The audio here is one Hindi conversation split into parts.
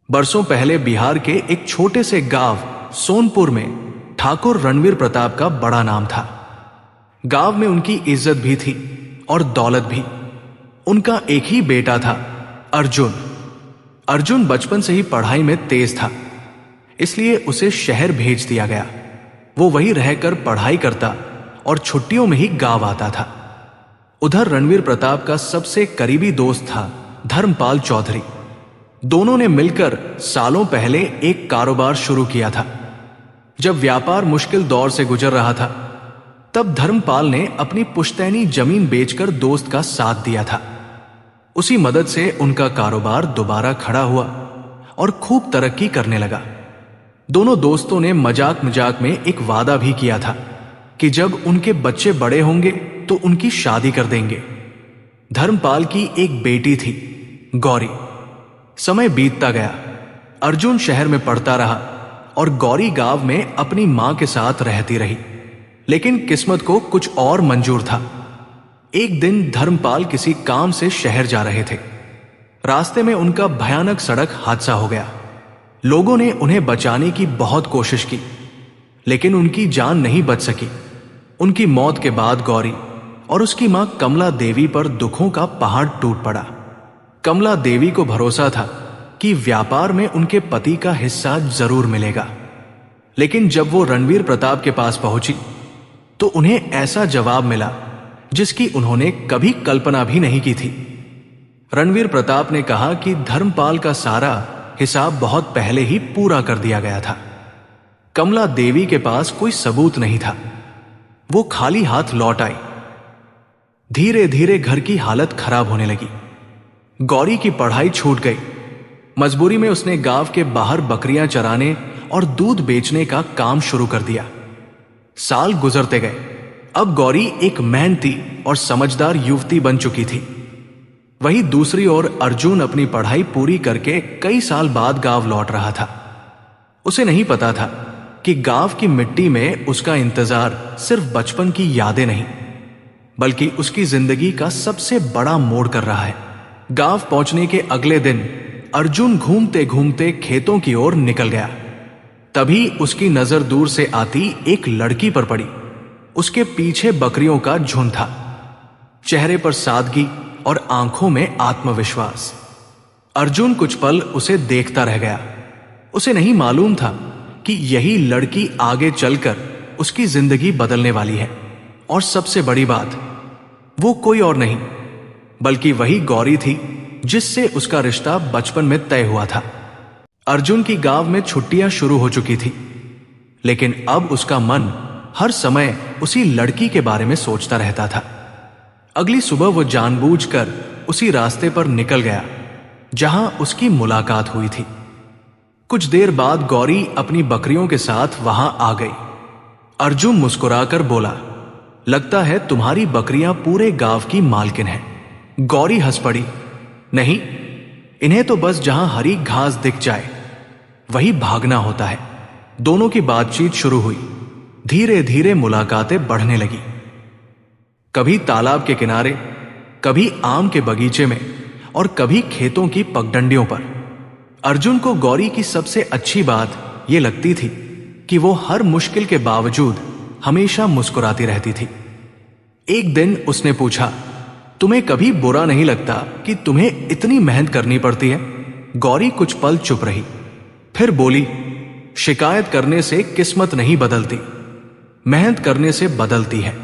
बरसों पहले बिहार के एक छोटे से गांव सोनपुर में ठाकुर रणवीर प्रताप का बड़ा नाम था। गांव में उनकी इज्जत भी थी और दौलत भी। उनका एक ही बेटा था, अर्जुन। अर्जुन बचपन से ही पढ़ाई में तेज था, इसलिए उसे शहर भेज दिया गया। वो वहीं रहकर पढ़ाई करता और छुट्टियों में ही गांव आता था। उधर रणवीर प्रताप का सबसे करीबी दोस्त था धर्मपाल चौधरी। दोनों ने मिलकर सालों पहले एक कारोबार शुरू किया था। जब व्यापार मुश्किल दौर से गुजर रहा था, तब धर्मपाल ने अपनी पुश्तैनी जमीन बेचकर दोस्त का साथ दिया था। उसी मदद से उनका कारोबार दोबारा खड़ा हुआ और खूब तरक्की करने लगा। दोनों दोस्तों ने मजाक मजाक में एक वादा भी किया था कि जब उनके बच्चे बड़े होंगे तो उनकी शादी कर देंगे। धर्मपाल की एक बेटी थी, गौरी। समय बीतता गया। अर्जुन शहर में पढ़ता रहा और गौरी गांव में अपनी मां के साथ रहती रही। लेकिन किस्मत को कुछ और मंजूर था। एक दिन धर्मपाल किसी काम से शहर जा रहे थे। रास्ते में उनका भयानक सड़क हादसा हो गया। लोगों ने उन्हें बचाने की बहुत कोशिश की, लेकिन उनकी जान नहीं बच सकी। उनकी मौत के बाद गौरी और उसकी मां कमला देवी पर दुखों का पहाड़ टूट पड़ा। कमला देवी को भरोसा था कि व्यापार में उनके पति का हिस्सा जरूर मिलेगा, लेकिन जब वो रणवीर प्रताप के पास पहुंची तो उन्हें ऐसा जवाब मिला जिसकी उन्होंने कभी कल्पना भी नहीं की थी। रणवीर प्रताप ने कहा कि धर्मपाल का सारा हिसाब बहुत पहले ही पूरा कर दिया गया था। कमला देवी के पास कोई सबूत नहीं था। वो खाली हाथ लौट आई। धीरे धीरे घर की हालत खराब होने लगी। गौरी की पढ़ाई छूट गई। मजबूरी में उसने गांव के बाहर बकरियां चराने और दूध बेचने का काम शुरू कर दिया। साल गुजरते गए। अब गौरी एक मेहनती और समझदार युवती बन चुकी थी। वहीं दूसरी ओर अर्जुन अपनी पढ़ाई पूरी करके कई साल बाद गांव लौट रहा था। उसे नहीं पता था कि गांव की मिट्टी में उसका इंतजार सिर्फ बचपन की यादें नहीं, बल्कि उसकी जिंदगी का सबसे बड़ा मोड़ कर रहा है। गांव पहुंचने के अगले दिन अर्जुन घूमते घूमते खेतों की ओर निकल गया। तभी उसकी नजर दूर से आती एक लड़की पर पड़ी। उसके पीछे बकरियों का झुंड था, चेहरे पर सादगी और आंखों में आत्मविश्वास। अर्जुन कुछ पल उसे देखता रह गया। उसे नहीं मालूम था कि यही लड़की आगे चलकर उसकी जिंदगी बदलने वाली है। और सबसे बड़ी बात, वो कोई और नहीं बल्कि वही गौरी थी जिससे उसका रिश्ता बचपन में तय हुआ था। अर्जुन की गांव में छुट्टियां शुरू हो चुकी थी, लेकिन अब उसका मन हर समय उसी लड़की के बारे में सोचता रहता था। अगली सुबह वो जानबूझकर उसी रास्ते पर निकल गया जहां उसकी मुलाकात हुई थी। कुछ देर बाद गौरी अपनी बकरियों के साथ वहां आ गई। अर्जुन मुस्कुराकर बोला, लगता है तुम्हारी बकरियां पूरे गांव की मालकिन हैं। गौरी हंस पड़ी, नहीं, इन्हें तो बस जहां हरी घास दिख जाए वही भागना होता है। दोनों की बातचीत शुरू हुई। धीरे धीरे मुलाकातें बढ़ने लगी। कभी तालाब के किनारे, कभी आम के बगीचे में और कभी खेतों की पगडंडियों पर। अर्जुन को गौरी की सबसे अच्छी बात यह लगती थी कि वो हर मुश्किल के बावजूद हमेशा मुस्कुराती रहती थी। एक दिन उसने पूछा, तुम्हें कभी बुरा नहीं लगता कि तुम्हें इतनी मेहनत करनी पड़ती है? गौरी कुछ पल चुप रही, फिर बोली, शिकायत करने से किस्मत नहीं बदलती, मेहनत करने से बदलती है।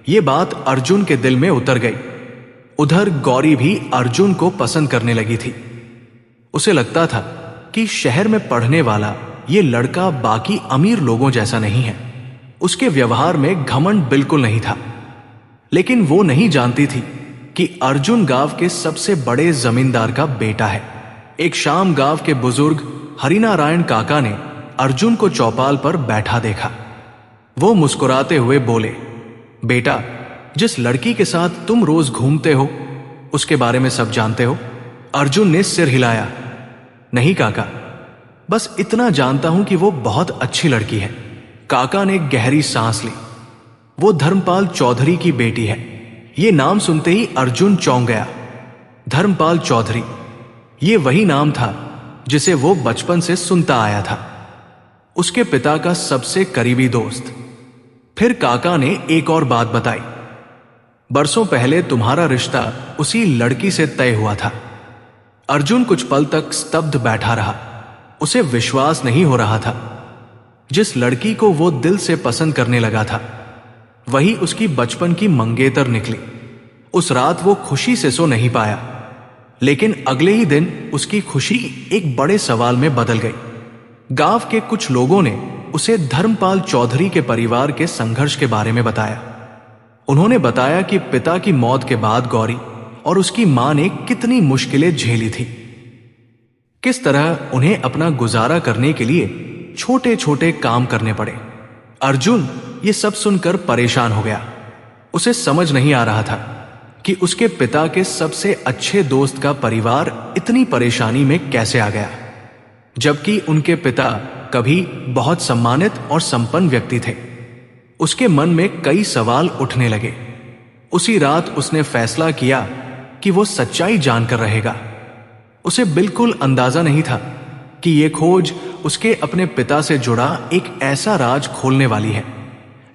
यह बात अर्जुन के दिल में उतर गई। उधर गौरी भी अर्जुन को पसंद करने लगी थी। उसे लगता था कि शहर में पढ़ने वाला यह लड़का बाकी अमीर लोगों जैसा नहीं है। उसके व्यवहार में घमंड बिल्कुल नहीं था। लेकिन वो नहीं जानती थी कि अर्जुन गांव के सबसे बड़े जमींदार का बेटा है। एक शाम गांव के बुजुर्ग हरिनारायण काका ने अर्जुन को चौपाल पर बैठा देखा। वो मुस्कुराते हुए बोले, बेटा, जिस लड़की के साथ तुम रोज घूमते हो उसके बारे में सब जानते हो? अर्जुन ने सिर हिलाया, नहीं काका, बस इतना जानता हूं कि वो बहुत अच्छी लड़की है। काका ने गहरी सांस ली। वो धर्मपाल चौधरी की बेटी है। ये नाम सुनते ही अर्जुन चौंक गया। धर्मपाल चौधरी, ये वही नाम था जिसे वो बचपन से सुनता आया था, उसके पिता का सबसे करीबी दोस्त। फिर काका ने एक और बात बताई। बरसों पहले तुम्हारा रिश्ता उसी लड़की से तय हुआ था। अर्जुन कुछ पल तक स्तब्ध बैठा रहा। उसे विश्वास नहीं हो रहा था। जिस लड़की को वो दिल से पसंद करने लगा था, वही उसकी बचपन की मंगेतर निकली। उस रात वो खुशी से सो नहीं पाया, लेकिन अगले ही दिन उसकी खुशी एक बड़े सवाल में बदल गई। गांव के कुछ लोगों ने उसे धर्मपाल चौधरी के परिवार के संघर्ष के बारे में बताया। उन्होंने बताया कि पिता की मौत के बाद गौरी और उसकी मां ने कितनी मुश्किलें झेली थी, किस तरह उन्हें अपना गुजारा करने के लिए छोटे छोटे काम करने पड़े। अर्जुन ये सब सुनकर परेशान हो गया। उसे समझ नहीं आ रहा था कि उसके पिता के सबसे अच्छे दोस्त का परिवार इतनी परेशानी में कैसे आ गया, जबकि उनके पिता कभी बहुत सम्मानित और संपन्न व्यक्ति थे। उसके मन में कई सवाल उठने लगे। उसी रात उसने फैसला किया कि वो सच्चाई जानकर रहेगा। उसे बिल्कुल अंदाजा नहीं था कि यह खोज उसके अपने पिता से जुड़ा एक ऐसा राज खोलने वाली है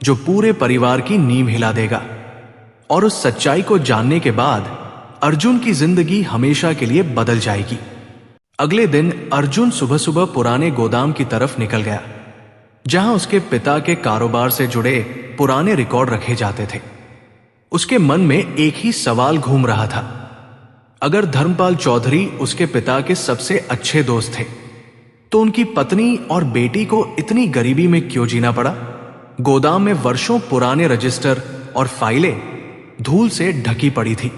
जो पूरे परिवार की नींव हिला देगा। और उस सच्चाई को जानने के बाद अर्जुन की जिंदगी हमेशा के लिए बदल जाएगी। अगले दिन अर्जुन सुबह सुबह पुराने गोदाम की तरफ निकल गया, जहां उसके पिता के कारोबार से जुड़े पुराने रिकॉर्ड रखे जाते थे। उसके मन में एक ही सवाल घूम रहा था। अगर धर्मपाल चौधरी उसके पिता के सबसे अच्छे दोस्त थे, तो उनकी पत्नी और बेटी को इतनी गरीबी में क्यों जीना पड़ा? गोदाम में वर्षों पुराने रजिस्टर और फाइलें धूल से ढकी पड़ी थी।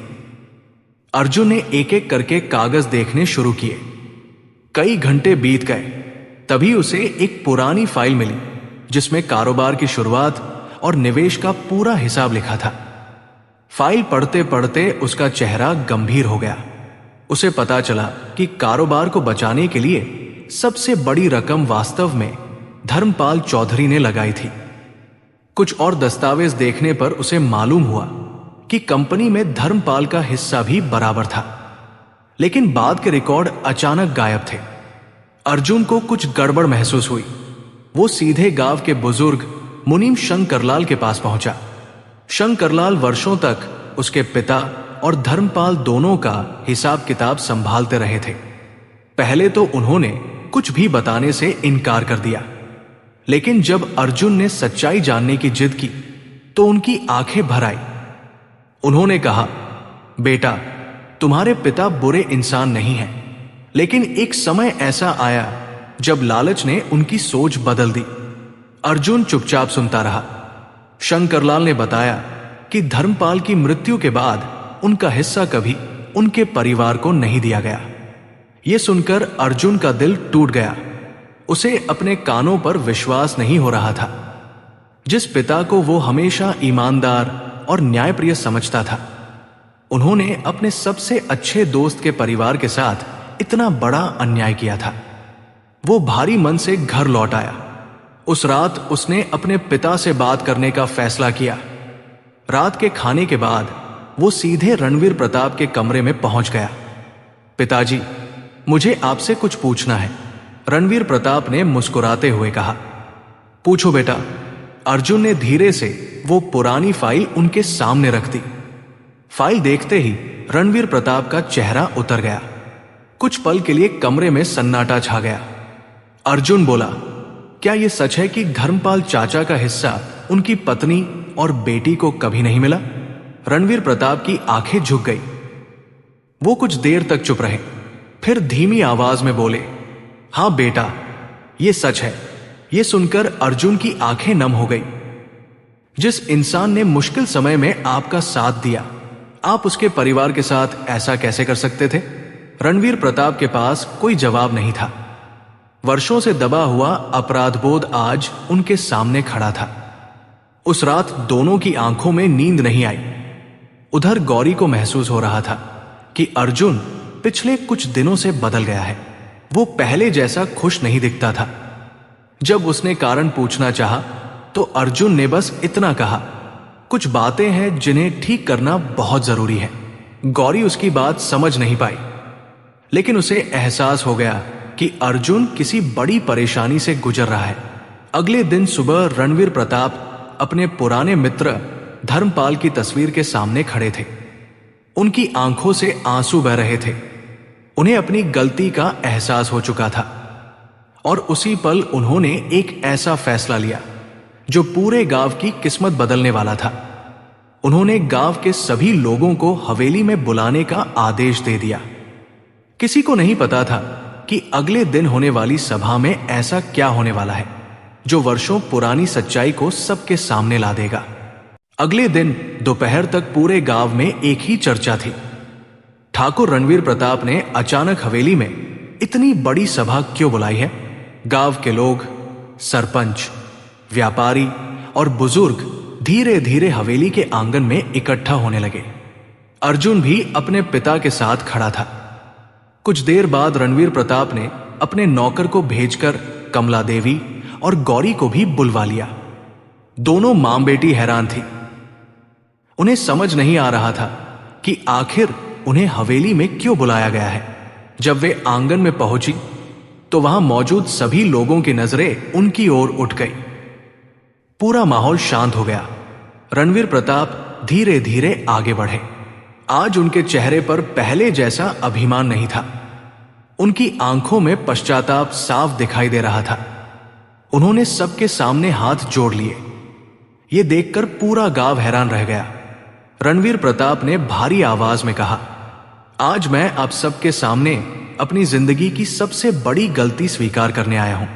अर्जुन ने एक एक करके कागज देखने शुरू किए। कई घंटे बीत गए, तभी उसे एक पुरानी फाइल मिली जिसमें कारोबार की शुरुआत और निवेश का पूरा हिसाब लिखा था। फाइल पढ़ते पढ़ते उसका चेहरा गंभीर हो गया। उसे पता चला कि कारोबार को बचाने के लिए सबसे बड़ी रकम वास्तव में धर्मपाल चौधरी ने लगाई थी। कुछ और दस्तावेज देखने पर उसे मालूम हुआ कि कंपनी में धर्मपाल का हिस्सा भी बराबर था, लेकिन बाद के रिकॉर्ड अचानक गायब थे। अर्जुन को कुछ गड़बड़ महसूस हुई। वो सीधे गांव के बुजुर्ग मुनीम शंकरलाल के पास पहुंचा। शंकरलाल वर्षों तक उसके पिता और धर्मपाल दोनों का हिसाब किताब संभालते रहे थे। पहले तो उन्होंने कुछ भी बताने से इनकार कर दिया, लेकिन जब अर्जुन ने सच्चाई जानने की जिद की तो उनकी आंखें भर आई। उन्होंने कहा, बेटा, तुम्हारे पिता बुरे इंसान नहीं हैं, लेकिन एक समय ऐसा आया जब लालच ने उनकी सोच बदल दी। अर्जुन चुपचाप सुनता रहा। शंकरलाल ने बताया कि धर्मपाल की मृत्यु के बाद उनका हिस्सा कभी उनके परिवार को नहीं दिया गया। यह सुनकर अर्जुन का दिल टूट गया। उसे अपने कानों पर विश्वास नहीं हो रहा था। जिस पिता को वो हमेशा ईमानदार और न्यायप्रिय समझता था, उन्होंने अपने सबसे अच्छे दोस्त के परिवार के साथ इतना बड़ा अन्याय किया था। वो भारी मन से घर लौट आया। उस रात उसने अपने पिता से बात करने का फैसला किया। रात के खाने के बाद वो सीधे रणवीर प्रताप के कमरे में पहुंच गया। पिताजी, मुझे आपसे कुछ पूछना है, रणवीर प्रताप ने मुस्कुराते हुए कहा। पूछो बेटा। अर्जुन ने धीरे से वो पुरानी फाइल उनके सामने रख दी। फाइल देखते ही रणवीर प्रताप का चेहरा उतर गया। कुछ पल के लिए कमरे में सन्नाटा छा गया। अर्जुन बोला, क्या यह सच है कि धर्मपाल चाचा का हिस्सा उनकी पत्नी और बेटी को कभी नहीं मिला? रणवीर प्रताप की आंखें झुक गई। वो कुछ देर तक चुप रहे, फिर धीमी आवाज में बोले, हां बेटा, यह सच है। यह सुनकर अर्जुन की आंखें नम हो गई। जिस इंसान ने मुश्किल समय में आपका साथ दिया, आप उसके परिवार के साथ ऐसा कैसे कर सकते थे? रणवीर प्रताप के पास कोई जवाब नहीं था। वर्षों से दबा हुआ अपराधबोध आज उनके सामने खड़ा था। उस रात दोनों की आंखों में नींद नहीं आई। उधर गौरी को महसूस हो रहा था कि अर्जुन पिछले कुछ दिनों से बदल गया है। वो पहले जैसा खुश नहीं दिखता था। जब उसने कारण पूछना चाहा, तो अर्जुन ने बस इतना कहा, कुछ बातें हैं जिन्हें ठीक करना बहुत जरूरी है। गौरी उसकी बात समझ नहीं पाई, लेकिन उसे एहसास हो गया कि अर्जुन किसी बड़ी परेशानी से गुजर रहा है। अगले दिन सुबह रणवीर प्रताप अपने पुराने मित्र धर्मपाल की तस्वीर के सामने खड़े थे। उनकी आंखों से आंसू बह रहे थे। उन्हें अपनी गलती का एहसास हो चुका था और उसी पल उन्होंने एक ऐसा फैसला लिया जो पूरे गांव की किस्मत बदलने वाला था। उन्होंने गांव के सभी लोगों को हवेली में बुलाने का आदेश दे दिया। किसी को नहीं पता था कि अगले दिन होने वाली सभा में ऐसा क्या होने वाला है जो वर्षों पुरानी सच्चाई को सबके सामने ला देगा। अगले दिन दोपहर तक पूरे गांव में एक ही चर्चा थी। ठाकुर रणवीर प्रताप ने अचानक हवेली में इतनी बड़ी सभा क्यों बुलाई है? गांव के लोग, सरपंच, व्यापारी और बुजुर्ग धीरे धीरे हवेली के आंगन में इकट्ठा होने लगे। अर्जुन भी अपने पिता के साथ खड़ा था। कुछ देर बाद रणवीर प्रताप ने अपने नौकर को भेजकर कमला देवी और गौरी को भी बुलवा लिया। दोनों मां बेटी हैरान थी। उन्हें समझ नहीं आ रहा था कि आखिर उन्हें हवेली में क्यों बुलाया गया है। जब वे आंगन में पहुंची तो वहां मौजूद सभी लोगों की नजरें उनकी ओर उठ गई। पूरा माहौल शांत हो गया। रणवीर प्रताप धीरे धीरे आगे बढ़े। आज उनके चेहरे पर पहले जैसा अभिमान नहीं था। उनकी आंखों में पश्चाताप साफ दिखाई दे रहा था। उन्होंने सबके सामने हाथ जोड़ लिए। यह देखकर पूरा गांव हैरान रह गया। रणवीर प्रताप ने भारी आवाज में कहा, आज मैं आप सबके सामने अपनी जिंदगी की सबसे बड़ी गलती स्वीकार करने आया हूं।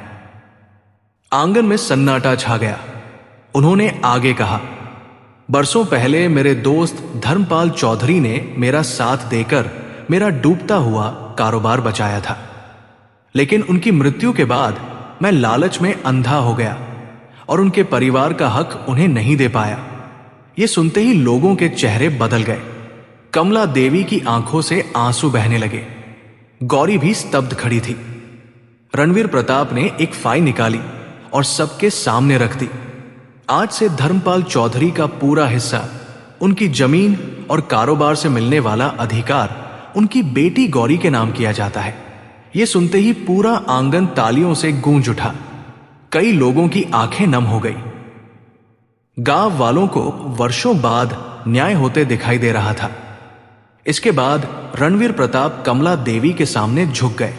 आंगन में सन्नाटा छा गया। उन्होंने आगे कहा, बरसों पहले मेरे दोस्त धर्मपाल चौधरी ने मेरा साथ देकर मेरा डूबता हुआ कारोबार बचाया था, लेकिन उनकी मृत्यु के बाद मैं लालच में अंधा हो गया और उनके परिवार का हक उन्हें नहीं दे पाया। यह सुनते ही लोगों के चेहरे बदल गए। कमला देवी की आंखों से आंसू बहने लगे। गौरी भी स्तब्ध खड़ी थी। रणवीर प्रताप ने एक फाइल निकाली और सबके सामने रख दी। आज से धर्मपाल चौधरी का पूरा हिस्सा, उनकी जमीन और कारोबार से मिलने वाला अधिकार उनकी बेटी गौरी के नाम किया जाता है। यह सुनते ही पूरा आंगन तालियों से गूंज उठा। कई लोगों की आंखें नम हो गई। गांव वालों को वर्षों बाद न्याय होते दिखाई दे रहा था। इसके बाद रणवीर प्रताप कमला देवी के सामने झुक गए।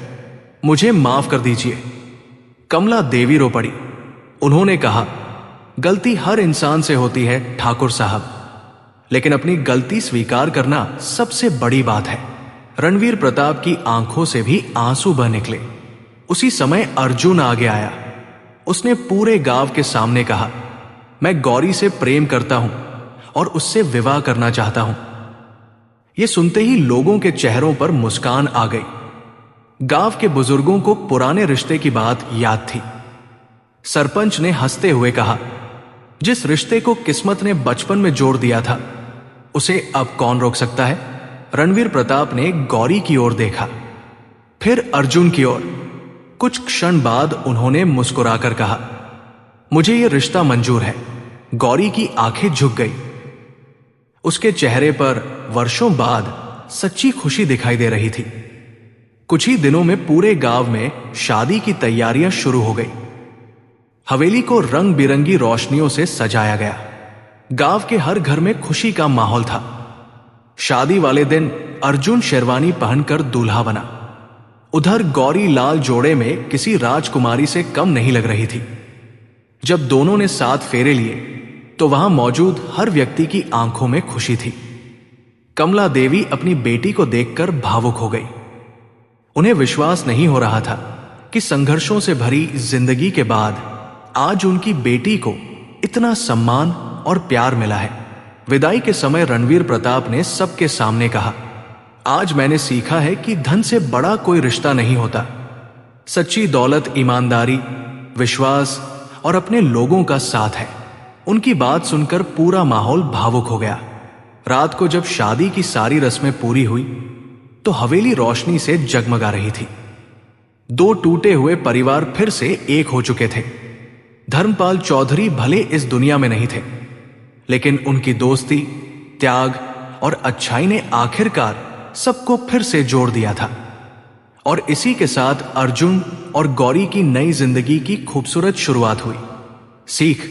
मुझे माफ कर दीजिए। कमला देवी रो पड़ी। उन्होंने कहा, गलती हर इंसान से होती है ठाकुर साहब, लेकिन अपनी गलती स्वीकार करना सबसे बड़ी बात है। रणवीर प्रताप की आंखों से भी आंसू बह निकले। उसी समय अर्जुन आगे आया। उसने पूरे गांव के सामने कहा, मैं गौरी से प्रेम करता हूं और उससे विवाह करना चाहता हूं। यह सुनते ही लोगों के चेहरों पर मुस्कान आ गई। गांव के बुजुर्गों को पुराने रिश्ते की बात याद थी। सरपंच ने हंसते हुए कहा, जिस रिश्ते को किस्मत ने बचपन में जोड़ दिया था, उसे अब कौन रोक सकता है? रणवीर प्रताप ने गौरी की ओर देखा, फिर अर्जुन की ओर। कुछ क्षण बाद उन्होंने मुस्कुराकर कहा, मुझे यह रिश्ता मंजूर है। गौरी की आंखें झुक गई। उसके चेहरे पर वर्षों बाद सच्ची खुशी दिखाई दे रही थी। कुछ ही दिनों में पूरे गांव में शादी की तैयारियां शुरू हो गई। हवेली को रंग बिरंगी रोशनियों से सजाया गया। गांव के हर घर में खुशी का माहौल था। शादी वाले दिन अर्जुन शेरवानी पहनकर दूल्हा बना। उधर गौरी लाल जोड़े में किसी राजकुमारी से कम नहीं लग रही थी। जब दोनों ने 7 फेरे लिए तो वहां मौजूद हर व्यक्ति की आंखों में खुशी थी। कमला देवी अपनी बेटी को देखकर भावुक हो गई। उन्हें विश्वास नहीं हो रहा था कि संघर्षों से भरी जिंदगी के बाद आज उनकी बेटी को इतना सम्मान और प्यार मिला है। विदाई के समय रणवीर प्रताप ने सबके सामने कहा, आज मैंने सीखा है कि धन से बड़ा कोई रिश्ता नहीं होता। सच्ची दौलत ईमानदारी, विश्वास और अपने लोगों का साथ है। उनकी बात सुनकर पूरा माहौल भावुक हो गया। रात को जब शादी की सारी रस्में पूरी हुई तो हवेली रोशनी से जगमगा रही थी। 2 टूटे हुए परिवार फिर से एक हो चुके थे। धर्मपाल चौधरी भले इस दुनिया में नहीं थे, लेकिन उनकी दोस्ती, त्याग और अच्छाई ने आखिरकार सबको फिर से जोड़ दिया था। और इसी के साथ अर्जुन और गौरी की नई जिंदगी की खूबसूरत शुरुआत हुई। सीख: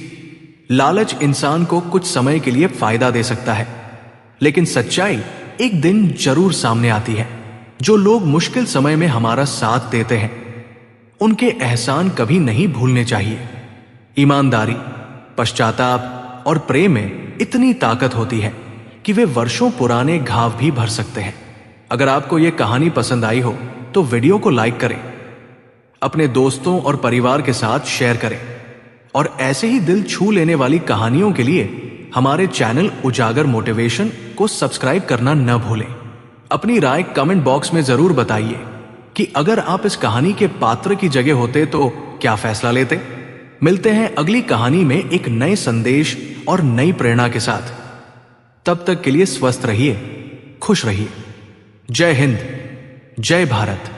लालच इंसान को कुछ समय के लिए फायदा दे सकता है, लेकिन सच्चाई एक दिन जरूर सामने आती है। जो लोग मुश्किल समय में हमारा साथ देते हैं, उनके एहसान कभी नहीं भूलने चाहिए। ईमानदारी, पश्चाताप और प्रेम में इतनी ताकत होती है कि वे वर्षों पुराने घाव भी भर सकते हैं। अगर आपको यह कहानी पसंद आई हो तो वीडियो को लाइक करें, अपने दोस्तों और परिवार के साथ शेयर करें, और ऐसे ही दिल छू लेने वाली कहानियों के लिए हमारे चैनल उजागर मोटिवेशन को सब्सक्राइब करना न भूलें। अपनी राय कमेंट बॉक्स में जरूर बताइए कि अगर आप इस कहानी के पात्र की जगह होते तो क्या फैसला लेते। मिलते हैं अगली कहानी में एक नए संदेश और नई प्रेरणा के साथ। तब तक के लिए स्वस्थ रहिए, खुश रहिए। जय हिंद, जय भारत।